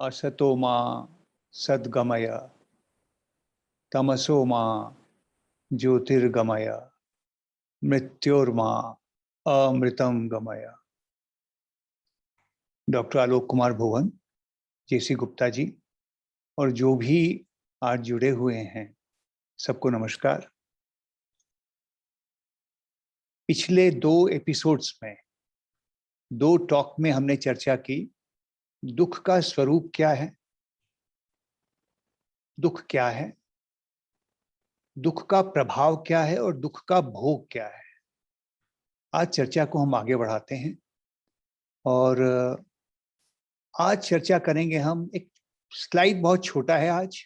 असतो मा सद्गमय तमसो मा ज्योतिर्गमय मृत्योर्मा अमृतम गमय। डॉक्टर आलोक कुमार भुवन, जेसी गुप्ता जी और जो भी आज जुड़े हुए हैं, सबको नमस्कार। पिछले 2 एपिसोड्स में, 2 टॉक में हमने चर्चा की दुख का स्वरूप क्या है, दुख क्या है, दुख का प्रभाव क्या है और दुख का भोग क्या है। आज चर्चा को हम आगे बढ़ाते हैं और आज चर्चा करेंगे हम। एक स्लाइड बहुत छोटा है आज,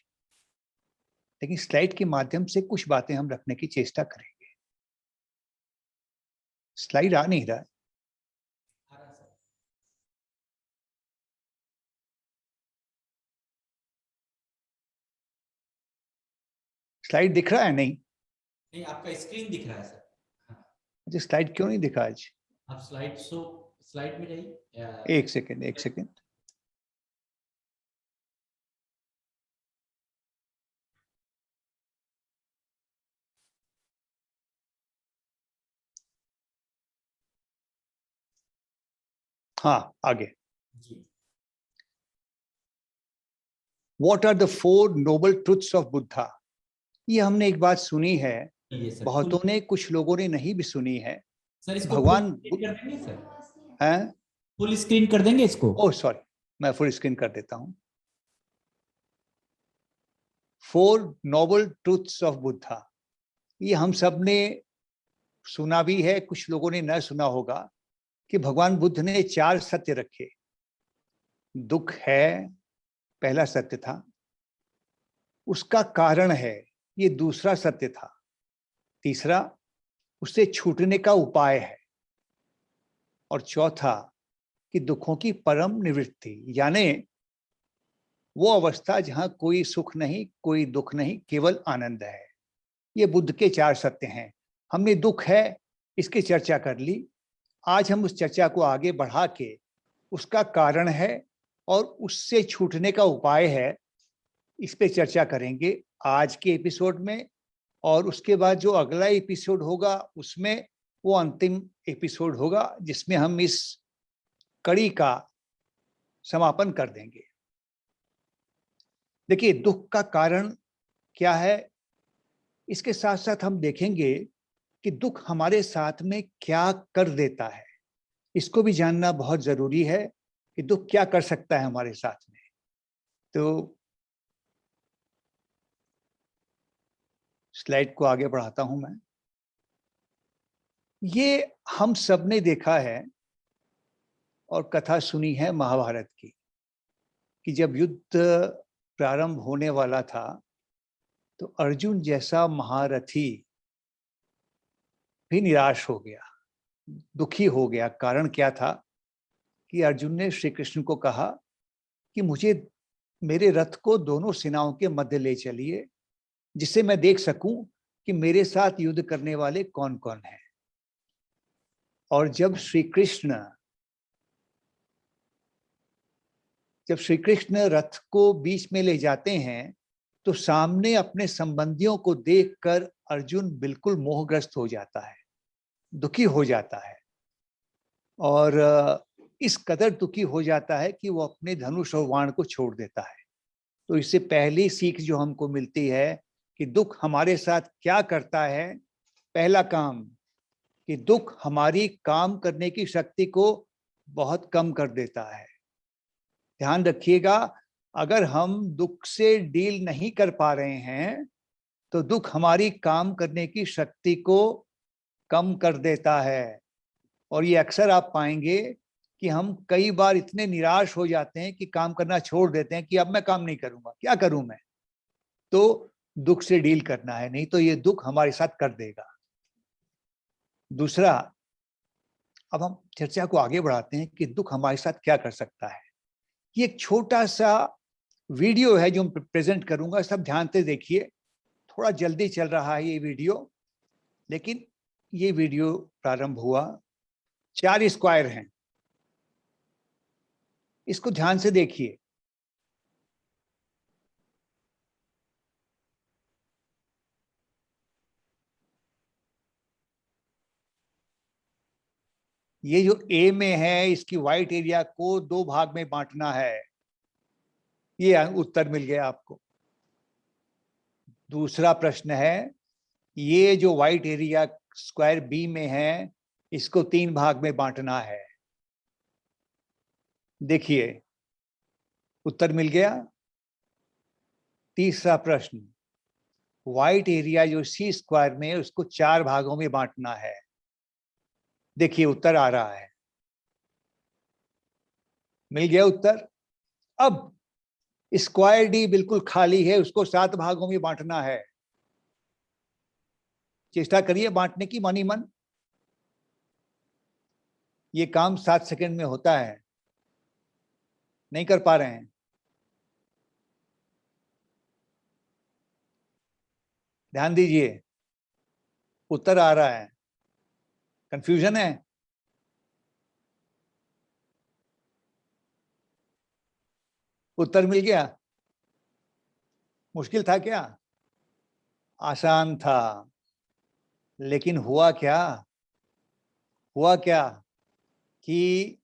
लेकिन स्लाइड के माध्यम से कुछ बातें हम रखने की चेष्टा करेंगे। स्लाइड आ नहीं रहा है। स्लाइड दिख रहा है? नहीं नहीं, आपका स्क्रीन दिख रहा है सर। अच्छा, स्लाइड क्यों नहीं दिखा आज? आप स्लाइड में जाइए। एक सेकेंड। हाँ, आगे। What are the 4 noble truths of Buddha? ये हमने एक बात सुनी है, बहुतों ने, कुछ लोगों ने नहीं भी सुनी है। सर इसको भगवान कर देंगे सर? हैं? फुल स्क्रीन कर देंगे इसको? ओह सॉरी, मैं फुल स्क्रीन कर देता हूं। 4 noble truths of Buddha, ये हम सब ने सुना भी है, कुछ लोगों ने न सुना होगा कि भगवान बुद्ध ने 4 सत्य रखे। दुख है, पहला सत्य था। उसका कारण है, ये दूसरा सत्य था। तीसरा, उससे छूटने का उपाय है। और चौथा, कि दुखों की परम निवृत्ति, यानी वो अवस्था जहां कोई सुख नहीं, कोई दुख नहीं, केवल आनंद है। ये बुद्ध के 4 सत्य हैं। हमने दुख है इसकी चर्चा कर ली। आज हम उस चर्चा को आगे बढ़ा के उसका कारण है और उससे छूटने का उपाय है, इस पे चर्चा करेंगे आज के एपिसोड में। और उसके बाद जो अगला एपिसोड होगा उसमें वो अंतिम एपिसोड होगा जिसमें हम इस कड़ी का समापन कर देंगे। देखिए, दुख का कारण क्या है, इसके साथ साथ हम देखेंगे कि दुख हमारे साथ में क्या कर देता है। इसको भी जानना बहुत जरूरी है कि दुख क्या कर सकता है हमारे साथ में। तो स्लाइड को आगे बढ़ाता हूं मैं। ये हम सब ने देखा है और कथा सुनी है महाभारत की, कि जब युद्ध प्रारंभ होने वाला था तो अर्जुन जैसा महारथी भी निराश हो गया, दुखी हो गया। कारण क्या था कि अर्जुन ने श्री कृष्ण को कहा कि मुझे, मेरे रथ को दोनों सेनाओं के मध्य ले चलिए, जिससे मैं देख सकूं कि मेरे साथ युद्ध करने वाले कौन कौन हैं। और जब श्री कृष्ण रथ को बीच में ले जाते हैं तो सामने अपने संबंधियों को देखकर अर्जुन बिल्कुल मोहग्रस्त हो जाता है, दुखी हो जाता है। और इस कदर दुखी हो जाता है कि वो अपने धनुष और बाण को छोड़ देता है। तो इससे पहली सीख जो हमको मिलती है कि दुख हमारे साथ क्या करता है। पहला काम, कि दुख हमारी काम करने की शक्ति को बहुत कम कर देता है। ध्यान रखिएगा, अगर हम दुख से डील नहीं कर पा रहे हैं तो दुख हमारी काम करने की शक्ति को कम कर देता है। और ये अक्सर आप पाएंगे कि हम कई बार इतने निराश हो जाते हैं कि काम करना छोड़ देते हैं कि अब मैं काम नहीं करूंगा, क्या करूं मैं। तो दुख से डील करना है, नहीं तो ये दुख हमारे साथ कर देगा। दूसरा, अब हम चर्चा को आगे बढ़ाते हैं कि दुख हमारे साथ क्या कर सकता है। ये एक छोटा सा वीडियो है जो मैं प्रेजेंट करूंगा, सब ध्यान से देखिए। थोड़ा जल्दी चल रहा है ये वीडियो, लेकिन ये वीडियो प्रारंभ हुआ, 4 स्क्वायर हैं, इसको ध्यान से देखिए। ये जो ए में है इसकी व्हाइट एरिया को 2 भाग में बांटना है। ये उत्तर मिल गया आपको। दूसरा प्रश्न है, ये जो व्हाइट एरिया स्क्वायर बी में है इसको 3 भाग में बांटना है। देखिए उत्तर मिल गया। तीसरा प्रश्न, व्हाइट एरिया जो सी स्क्वायर में है उसको 4 भागों में बांटना है। देखिए उत्तर आ रहा है, मिल गया उत्तर। अब स्क्वायर डी बिल्कुल खाली है, उसको 7 भागों में बांटना है। चेष्टा करिए बांटने की मनी मन। ये काम 7 सेकंड में होता है, नहीं कर पा रहे हैं। ध्यान दीजिए, उत्तर आ रहा है। कंफ्यूजन है? उत्तर मिल गया। मुश्किल था क्या? आसान था। लेकिन हुआ क्या? हुआ क्या कि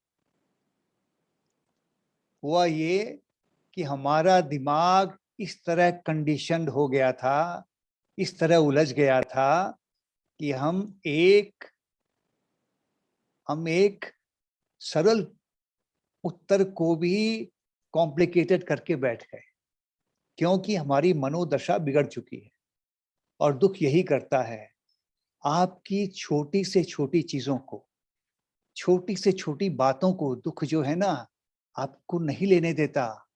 हुआ ये कि हमारा दिमाग इस तरह कंडीशनड हो गया था, इस तरह उलझ गया था कि हम एक सरल उत्तर को भी कॉम्प्लिकेटेड करके बैठ गए, क्योंकि हमारी मनोदशा बिगड़ चुकी है। और दुख यही करता है, आपकी छोटी से छोटी चीजों को, छोटी से छोटी बातों को दुख जो है ना आपको नहीं लेने देता।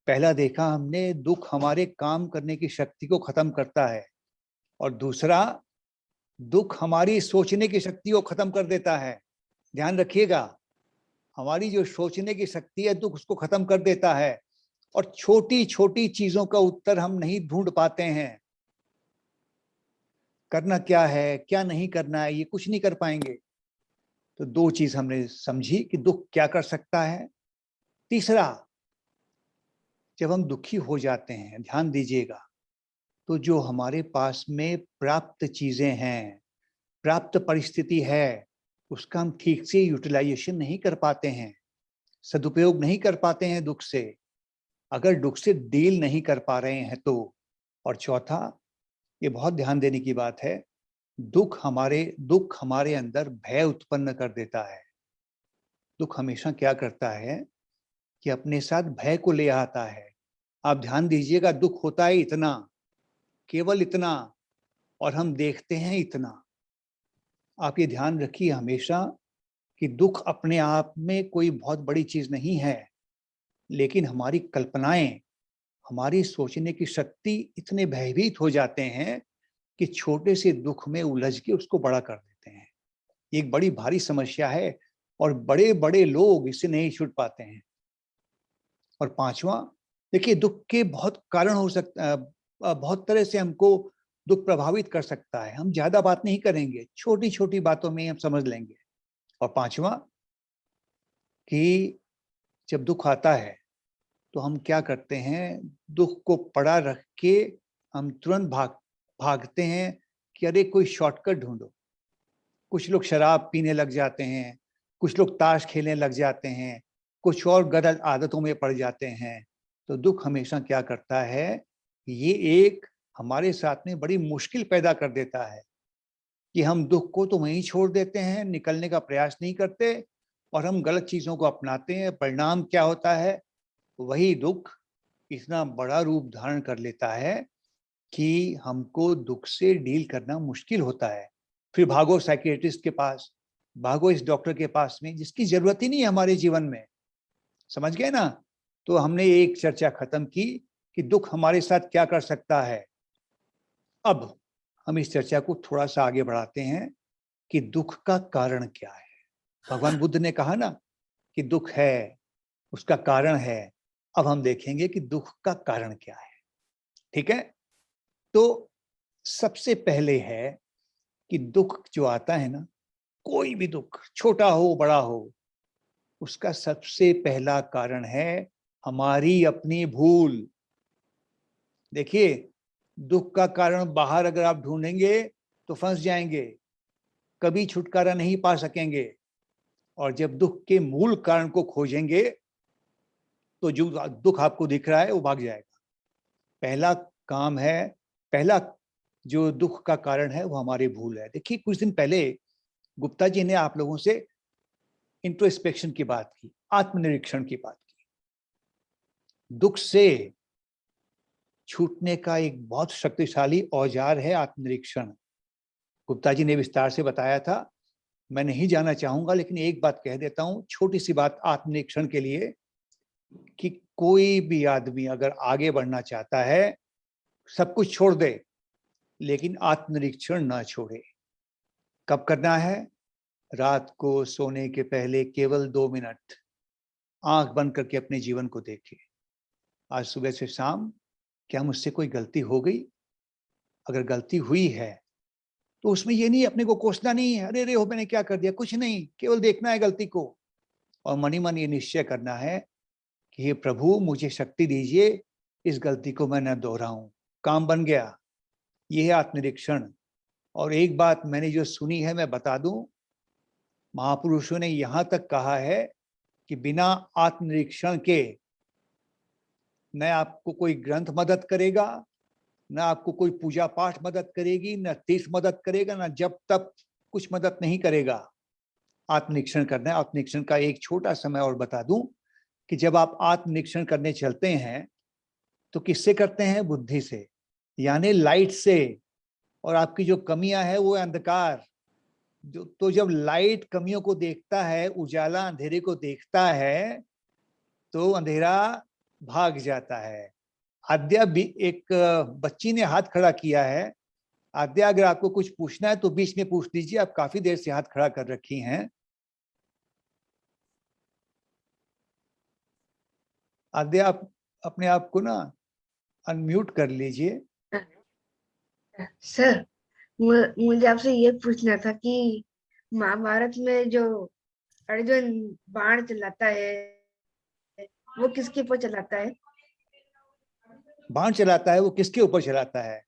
पहला देखा हमने, दुख हमारे काम करने की शक्ति को खत्म करता है, और दूसरा दुख हमारी सोचने की शक्ति को खत्म कर देता है। ध्यान रखिएगा, हमारी जो सोचने की शक्ति है दुख उसको खत्म कर देता है। और छोटी छोटी चीजों का उत्तर हम नहीं ढूंढ पाते हैं। करना क्या है, क्या नहीं करना है, ये कुछ नहीं कर पाएंगे। तो 2 चीज हमने समझी कि दुख क्या कर सकता है। तीसरा, जब हम दुखी हो जाते हैं, ध्यान दीजिएगा, तो जो हमारे पास में प्राप्त चीजें हैं, प्राप्त परिस्थिति है, उसका हम ठीक से यूटिलाइजेशन नहीं कर पाते हैं, सदुपयोग नहीं कर पाते हैं दुख से। अगर दुख से डील नहीं कर पा रहे हैं तो। और चौथा, ये बहुत ध्यान देने की बात है, दुख हमारे अंदर भय उत्पन्न कर देता है। दुख हमेशा क्या करता है कि अपने साथ भय को ले आता है। आप ध्यान दीजिएगा, दुख होता है इतना, केवल इतना, और हम देखते हैं इतना। आप ये ध्यान रखिए हमेशा कि दुख अपने आप में कोई बहुत बड़ी चीज नहीं है, लेकिन हमारी कल्पनाएं, हमारी सोचने की शक्ति इतने भयभीत हो जाते हैं कि छोटे से दुख में उलझ के उसको बड़ा कर देते हैं। ये एक बड़ी भारी समस्या है, और बड़े बड़े लोग इससे नहीं छूट पाते हैं। और पांचवा, देखिए दुख के बहुत कारण हो सकता, बहुत तरह से हमको दुख प्रभावित कर सकता है। हम ज्यादा बात नहीं करेंगे, छोटी छोटी बातों में हम समझ लेंगे। और पांचवा, कि जब दुख आता है तो हम क्या करते हैं, दुख को पड़ा रख के हम तुरंत भागते हैं कि अरे कोई शॉर्टकट ढूंढो। कुछ लोग शराब पीने लग जाते हैं, कुछ लोग ताश खेलने लग जाते हैं, कुछ और गलत आदतों में पड़ जाते हैं। तो दुख हमेशा क्या करता है, ये एक हमारे साथ में बड़ी मुश्किल पैदा कर देता है कि हम दुख को तो वहीं छोड़ देते हैं, निकलने का प्रयास नहीं करते, और हम गलत चीजों को अपनाते हैं। परिणाम क्या होता है, वही दुख इतना बड़ा रूप धारण कर लेता है कि हमको दुख से डील करना मुश्किल होता है। फिर भागो साइकियाट्रिस्ट के पास, भागो इस डॉक्टर के पास में जिसकी जरूरत ही नहीं है हमारे जीवन में। समझ गए ना? तो हमने एक चर्चा खत्म की कि दुख हमारे साथ क्या कर सकता है। अब हम इस चर्चा को थोड़ा सा आगे बढ़ाते हैं कि दुख का कारण क्या है। भगवान बुद्ध ने कहा ना कि दुख है, उसका कारण है। अब हम देखेंगे कि दुख का कारण क्या है। ठीक है? तो सबसे पहले है कि दुख जो आता है ना, कोई भी दुख, छोटा हो बड़ा हो, उसका सबसे पहला कारण है हमारी अपनी भूल। देखिए, दुख का कारण बाहर अगर आप ढूंढेंगे तो फंस जाएंगे, कभी छुटकारा नहीं पा सकेंगे। और जब दुख के मूल कारण को खोजेंगे तो जो दुख आपको दिख रहा है वो भाग जाएगा। पहला काम है, पहला जो दुख का कारण है वो हमारी भूल है। देखिए, कुछ दिन पहले गुप्ता जी ने आप लोगों से इंट्रोस्पेक्शन की बात की, आत्मनिरीक्षण की बात की। दुख से छूटने का एक बहुत शक्तिशाली औजार है आत्मनिरीक्षण। गुप्ता जी ने विस्तार से बताया था, मैं नहीं जाना चाहूंगा, लेकिन एक बात कह देता हूं, छोटी सी बात आत्मनिरीक्षण के लिए, कि कोई भी आदमी अगर आगे बढ़ना चाहता है, सब कुछ छोड़ दे, लेकिन आत्मनिरीक्षण ना छोड़े। कब करना है? रात को सोने के पहले केवल 2 मिनट आंख बंद करके अपने जीवन को देखे। आज सुबह से शाम क्या मुझसे कोई गलती हो गई? अगर गलती हुई है तो उसमें ये नहीं, अपने को कोसना नहीं है, अरे रे हो मैंने क्या कर दिया, कुछ नहीं, केवल देखना है गलती को और मन ही मन ये निश्चय करना है कि हे प्रभु, मुझे शक्ति दीजिए, इस गलती को मैं न दोहराऊं। काम बन गया। ये है आत्मनिरीक्षण। और एक बात मैंने जो सुनी है मैं बता दूं, महापुरुषों ने यहां तक कहा है कि बिना आत्मनिरीक्षण के न आपको कोई ग्रंथ मदद करेगा, न आपको कोई पूजा पाठ मदद करेगी, न तीर्थ मदद करेगा, न जब तक कुछ मदद नहीं करेगा। आत्मनिरीक्षण करना है। आत्मनिरीक्षण का एक छोटा समय और बता दूं कि जब आप आत्मनिरीक्षण करने चलते हैं तो किससे करते हैं? बुद्धि से, यानी लाइट से। और आपकी जो कमियां है वो अंधकार, तो जब लाइट कमियों को देखता है, उजाला अंधेरे को देखता है, तो अंधेरा भाग जाता है। आद्या भी, एक बच्ची ने हाथ खड़ा किया है। आद्या, अगर आपको कुछ पूछना है तो बीच में पूछ लीजिए, आप काफी देर से हाथ खड़ा कर रखी हैं। आद्या, आप अपने आप को ना अनम्यूट कर लीजिए। सर, मुझे आपसे ये पूछना था कि महाभारत में जो अर्जुन बाण चलाता है वो किसके ऊपर चलाता है? बाण चलाता है वो किसके ऊपर चलाता है?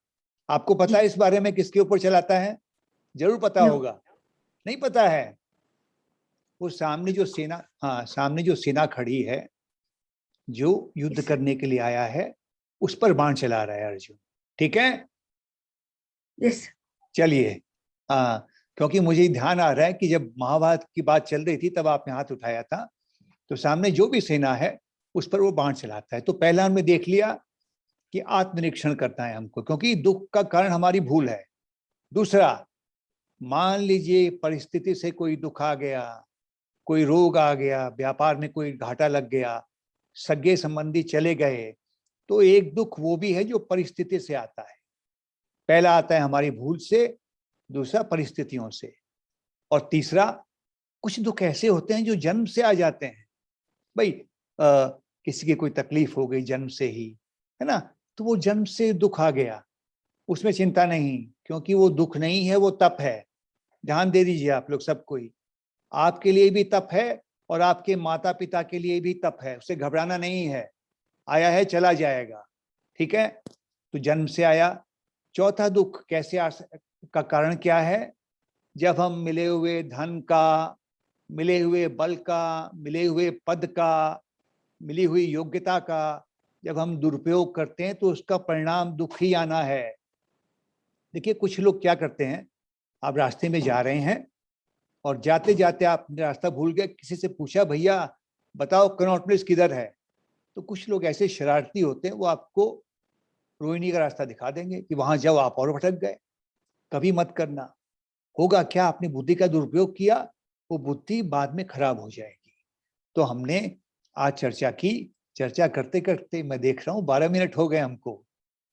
आपको पता है इस बारे में, किसके ऊपर चलाता है? जरूर पता होगा। नहीं पता है? वो सामने जो सेना, हाँ, सामने जो सेना खड़ी है, जो युद्ध करने के लिए आया है, उस पर बाण चला रहा है अर्जुन। ठीक है? यस। चलिए। हाँ, क्योंकि मुझे ध्यान आ रहा है कि जब महाभारत की बात चल रही थी तब आपने हाथ उठाया था। तो सामने जो भी सेना है उस पर वो बाण चलाता है। तो पहला हमने देख लिया कि आत्मनिरीक्षण करना है हमको, क्योंकि दुख का कारण हमारी भूल है। दूसरा, मान लीजिए परिस्थिति से कोई दुख आ गया, कोई रोग आ गया, व्यापार में कोई घाटा लग गया, सगे संबंधी चले गए, तो एक दुख वो भी है जो परिस्थिति से आता है। पहला आता है हमारी भूल से, दूसरा परिस्थितियों से, और तीसरा कुछ दुख ऐसे होते हैं जो जन्म से आ जाते हैं। भाई, किसी की कोई तकलीफ हो गई जन्म से ही, है ना, तो वो जन्म से दुख आ गया, उसमें चिंता नहीं, क्योंकि वो दुख नहीं है, वो तप है। ध्यान दे दीजिए आप लोग सब कोई, आपके लिए भी तप है और आपके माता पिता के लिए भी तप है, उससे घबराना नहीं है। आया है, चला जाएगा। ठीक है? तो जन्म से आया। चौथा दुख कैसे का कारण क्या है? जब हम मिले हुए धन का, मिले हुए बल का, मिले हुए पद का, मिली हुई योग्यता का जब हम दुरुपयोग करते हैं तो उसका परिणाम दुख ही आना है। देखिए, कुछ लोग क्या करते हैं, आप रास्ते में जा रहे हैं और जाते जाते आपने रास्ता भूल गए, किसी से पूछा, भैया बताओ कनॉट प्लेस किधर है? तो कुछ लोग ऐसे शरारती होते हैं, वो आपको रोहिणी का रास्ता दिखा देंगे कि वहां जाओ, आप और भटक गए। कभी मत करना। होगा क्या, आपने बुद्धि का दुरुपयोग किया, वो बुद्धि बाद में खराब हो जाएगी। तो हमने आज चर्चा की, चर्चा करते करते मैं देख रहा हूँ 12 मिनट हो गए हमको।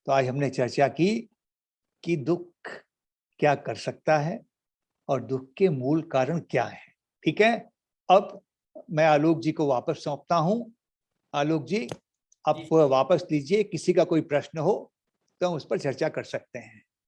तो आज हमने चर्चा की कि दुख क्या कर सकता है और दुख के मूल कारण क्या है। ठीक है? अब मैं आलोक जी को वापस सौंपता हूँ। आलोक जी, आप वापस लीजिए, किसी का कोई प्रश्न हो तो हम उस पर चर्चा कर सकते हैं।